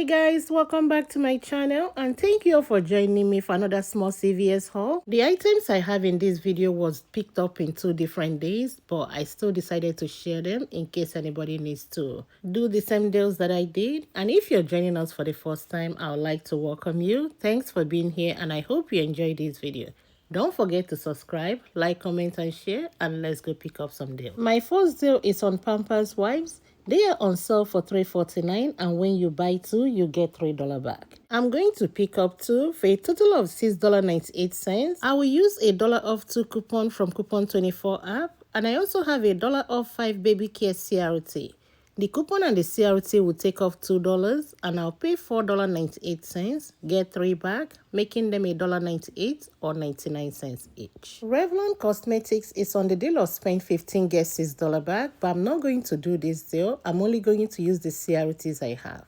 Guys, welcome back to my channel and thank you all for joining me for another small CVS haul. The items I have in this video was picked up in 2 different days, but I still decided to share them in case anybody needs to do the same deals that I did. And if you're joining us for the first time, I would like to welcome you. Thanks for being here and I hope you enjoyed this video. Don't forget to subscribe, like, comment and share, and let's go pick up some deals. My first deal is on Pampers Wipes. They are on sale for $3.49 and when you buy 2, you get $3 back. I'm going to pick up 2 for a total of $6.98. I will use a $1 off 2 coupon from Coupon24 app and I also have a $1 off 5 baby care CRT. The coupon and the CRT will take off $2 and I'll pay $4.98, get 3 back, making them $1.98 or 99 cents each. Revlon Cosmetics is on the deal of spend 15, get $6 back, but I'm not going to do this deal. I'm only going to use the CRTs I have.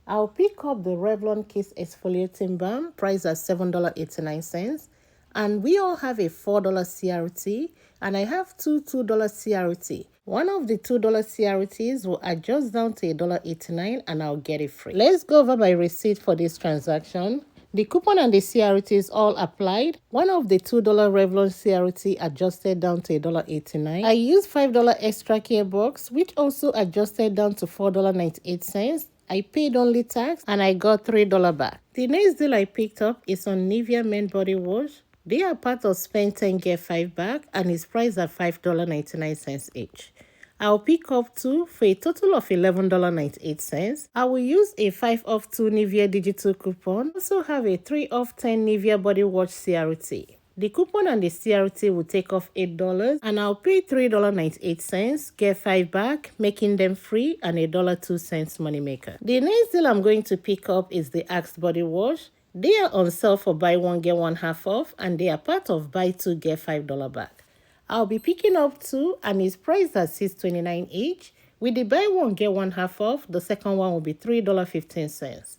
I'll pick up the Revlon Kiss Exfoliating Balm, priced at $7.89. And we all have a $4 CRT and I have two $2 CRT. One of the $2 CRTs will adjust down to $1.89 and I'll get it free. Let's go over my receipt for this transaction. The coupon and the CRT is all applied. One of the $2 Revlon CRT adjusted down to $1.89. I used $5 extra care box, which also adjusted down to $4.98. I paid only tax and I got $3 back. The next deal I picked up is on Nivea Men Body Wash. They are part of spend 10 get 5 back and is priced at $5.99 each. I'll pick up 2 for a total of $11.98. I will use a 5 off 2 Nivea digital coupon. I also have a 3 off 10 Nivea body wash CRT. The coupon and the CRT will take off $8 and I'll pay $3.98, get 5 back, making them free and $1.02 money maker. The next deal I'm going to pick up is the Axe body wash. They are on sale for buy 1 get 1 half off and they are part of buy 2 get $5 back. I'll be picking up 2 and it's priced at $6.29 each. With the buy 1 get 1 half off, the second one will be $3.15.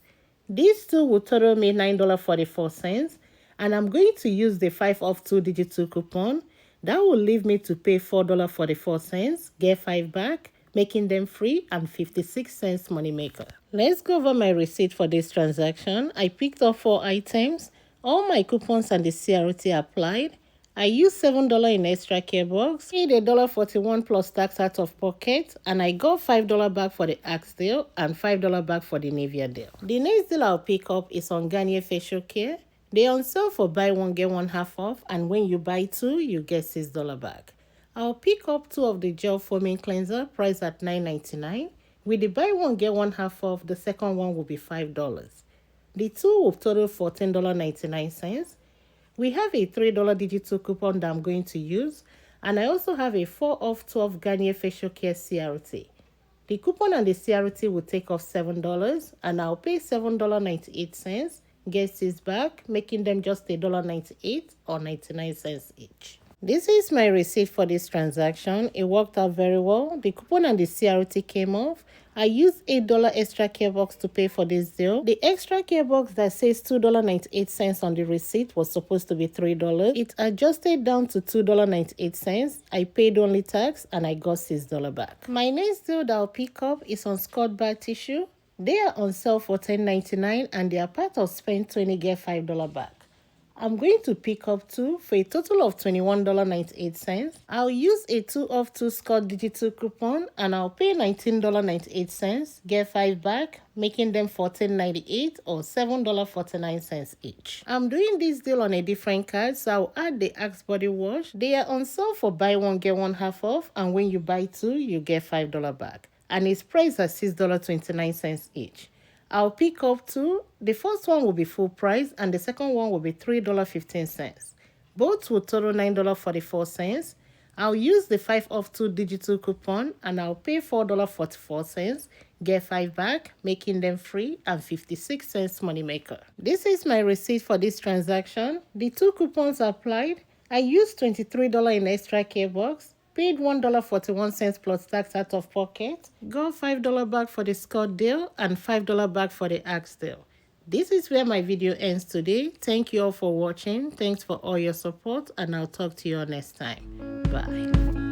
These 2 will total me $9.44 and I'm going to use the 5 off 2 digital coupon. That will leave me to pay $4.44, get 5 back, making them free and 56 cents money maker. Let's go over my receipt for this transaction. I picked up 4 items. All my coupons and the CRT applied. I used $7 in extra care box, paid $1.41 plus tax out of pocket, and I got $5 back for the Axe deal and $5 back for the Nivea deal. The next deal I'll pick up is on Garnier Facial Care. They're on sale for buy 1 get 1 half off, and when you buy 2, you get $6 back. I'll pick up 2 of the gel foaming cleanser priced at $9.99. With the buy 1 get 1 half off, the second one will be $5. The 2 will total $14.99. We have a $3 digital coupon that I'm going to use, and I also have a 4 off 12 Garnier Facial Care CRT. The coupon and the CRT will take off $7 and I'll pay $7.98, get 6 back, making them just $1.98 or 99 cents each. This is my receipt for this transaction. It worked out very well. The coupon and the CRT came off. I used $8 extra care box to pay for this deal. The extra care box that says $2.98 on the receipt was supposed to be $3. It adjusted down to $2.98. I paid only tax and I got $6 back. My next deal that I'll pick up is on Scott Bar Tissue. They are on sale for $10.99 and they are part of spend 20 get $5 back. I'm going to pick up 2 for a total of $21.98. I'll use a 2 off 2 Scott digital coupon and I'll pay $19.98, get 5 back, making them $14.98 or $7.49 each. I'm doing this deal on a different card, so I'll add the Axe body wash. They are on sale for buy 1 get 1 half off and when you buy 2, you get $5 back. And it's priced at $6.29 each. I'll pick up 2. The first one will be full price and the second one will be $3.15. Both will total $9.44. I'll use the 5 off 2 digital coupon and I'll pay $4.44, get 5 back, making them free and 56 cents money maker. This is my receipt for this transaction. The 2 coupons applied. I used $23 in extra care box. Paid $1.41 plus tax out of pocket, got $5 back for the Scott deal and $5 back for the Axe deal. This is where my video ends today. Thank you all for watching. Thanks for all your support and I'll talk to you all next time. Bye.